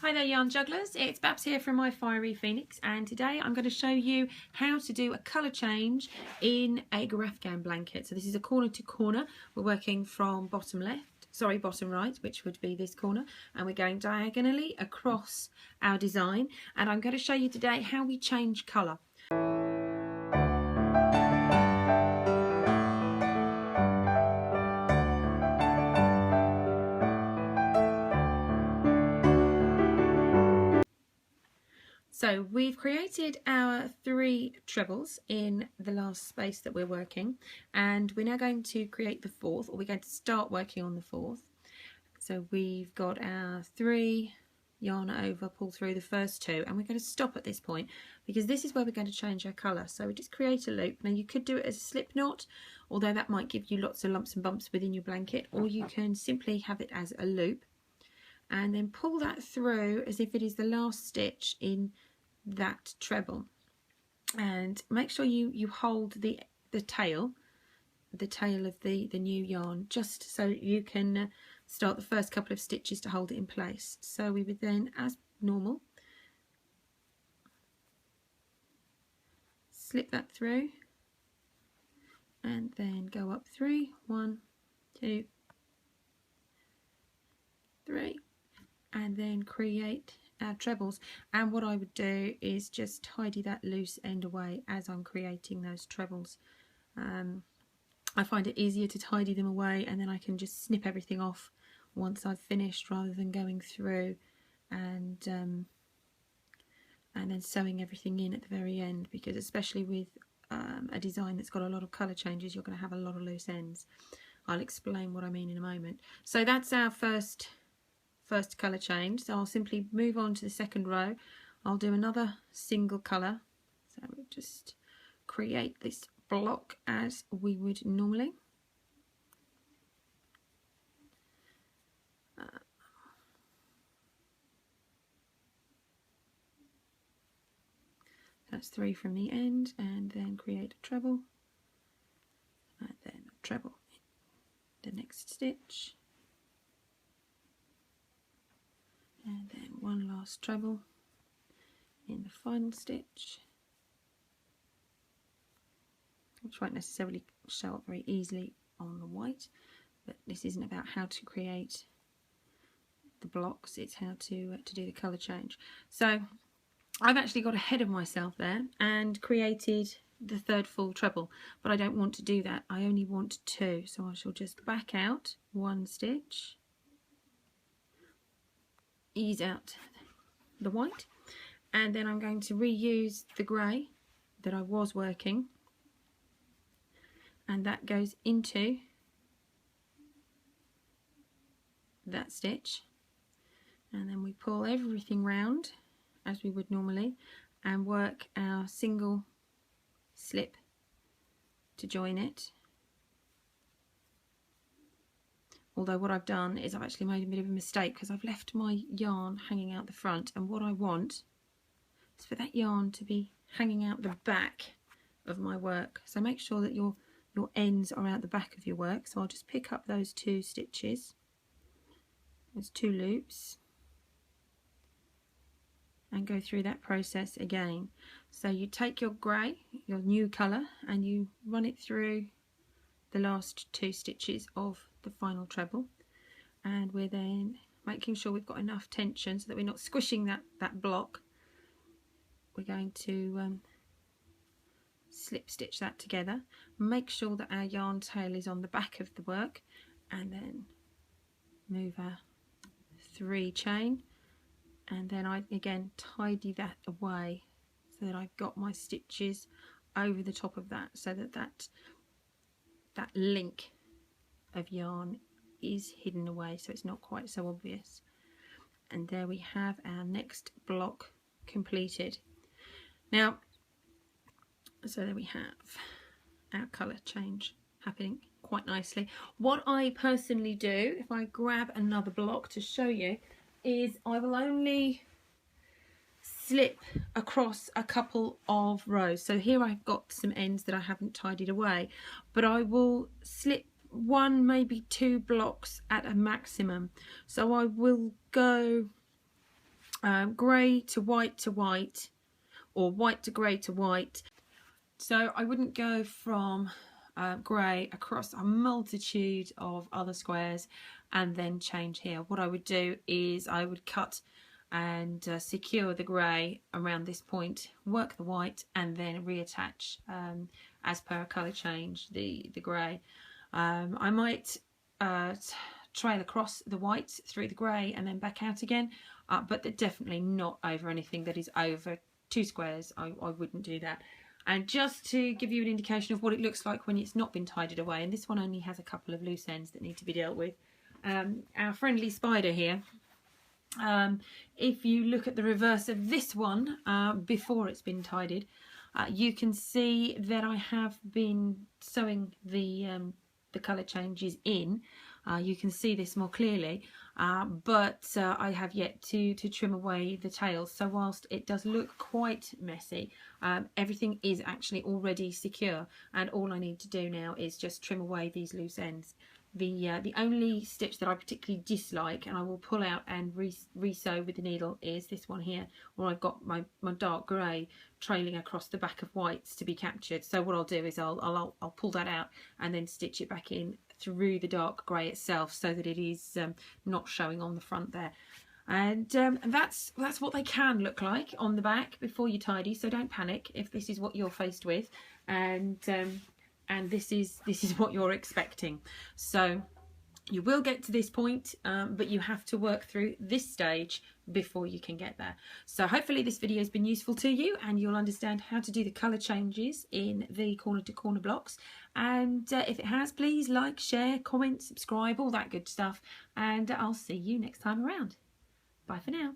Hi there yarn jugglers, it's Babs here from MyFieryPhoenix, and today I'm going to show you how to do a colour change in a graphgan blanket. So this is a corner to corner. We're working from bottom right, which would be this corner, and we're going diagonally across our design, and I'm going to show you today how we change colour. So we've created our 3 trebles in the last space that we're working, and we're now going to create the 4th, or we're going to start working on the 4th. So we've got our 3 yarn over, pull through the first 2, and we're going to stop at this point because this is where we're going to change our colour. So we just create a loop. Now you could do it as a slip knot, although that might give you lots of lumps and bumps within your blanket, or you can simply have it as a loop and then pull that through as if it is the last stitch in that treble, and make sure you hold the tail of the new yarn, just so you can start the first couple of stitches to hold it in place. So we would then, as normal, slip that through and then go up 3, 1, 2, 3, and then create our trebles. And what I would do is just tidy that loose end away as I'm creating those trebles. I find it easier to tidy them away, and then I can just snip everything off once I've finished, rather than going through and then sewing everything in at the very end, because especially with a design that's got a lot of colour changes, you're going to have a lot of loose ends. I'll explain what I mean in a moment. So that's our first colour change. So I'll simply move on to the second row. I'll do another single colour, so we'll just create this block as we would normally. That's 3 from the end, and then create a treble, and then a treble in the next stitch, and then one last treble in the final stitch, which won't necessarily show up very easily on the white, but this isn't about how to create the blocks, it's how to do the colour change. So I've actually got ahead of myself there and created the 3rd full treble, but I don't want to do that. I only want 2, so I shall just back out 1 stitch, ease out the white, and then I'm going to reuse the grey that I was working, and that goes into that stitch, and then we pull everything round as we would normally and work our single slip to join it. Although what I've done is I've actually made a bit of a mistake, because I've left my yarn hanging out the front, and what I want is for that yarn to be hanging out the back of my work. So make sure that your ends are out the back of your work. So I'll just pick up those 2 stitches, those 2 loops, and go through that process again. So you take your grey, your new colour, and you run it through the last 2 stitches of the final treble, and we're then making sure we've got enough tension so that we're not squishing that block. We're going to slip stitch that together, make sure that our yarn tail is on the back of the work, and then move our 3 chain, and then I again tidy that away so that I've got my stitches over the top of that, so that link of yarn is hidden away, so it's not quite so obvious. And there we have our next block completed. Now, so there we have our colour change happening quite nicely. What I personally do, if I grab another block to show you, is I will only slip across a couple of rows. So here I've got some ends that I haven't tidied away, but I will slip 1, maybe 2 blocks at a maximum. So I will go grey to white, or white to grey to white. So I wouldn't go from grey across a multitude of other squares and then change here. What I would do is I would cut and secure the grey around this point, work the white, and then reattach as per a colour change the grey. I might trail across the white through the grey and then back out again, but definitely not over anything that is over 2 squares. I wouldn't do that. And just to give you an indication of what it looks like when it's not been tidied away, and this one only has a couple of loose ends that need to be dealt with. Our friendly spider here, if you look at the reverse of this one before it's been tidied, you can see that I have been sewing the colour changes in. You can see this more clearly, but I have yet to trim away the tails. So whilst it does look quite messy, everything is actually already secure, and all I need to do now is just trim away these loose ends. The only stitch that I particularly dislike, and I will pull out and re-sew with the needle, is this one here, where I've got my dark grey trailing across the back of whites to be captured. So what I'll do is I'll pull that out and then stitch it back in through the dark grey itself, so that it is not showing on the front there. And that's what they can look like on the back before you tidy. So don't panic if this is what you're faced with, and this is what you're expecting. So you will get to this point, but you have to work through this stage before you can get there. So hopefully this video has been useful to you, and you'll understand how to do the colour changes in the corner to corner blocks. And if it has, please like, share, comment, subscribe, all that good stuff, and I'll see you next time around. Bye for now.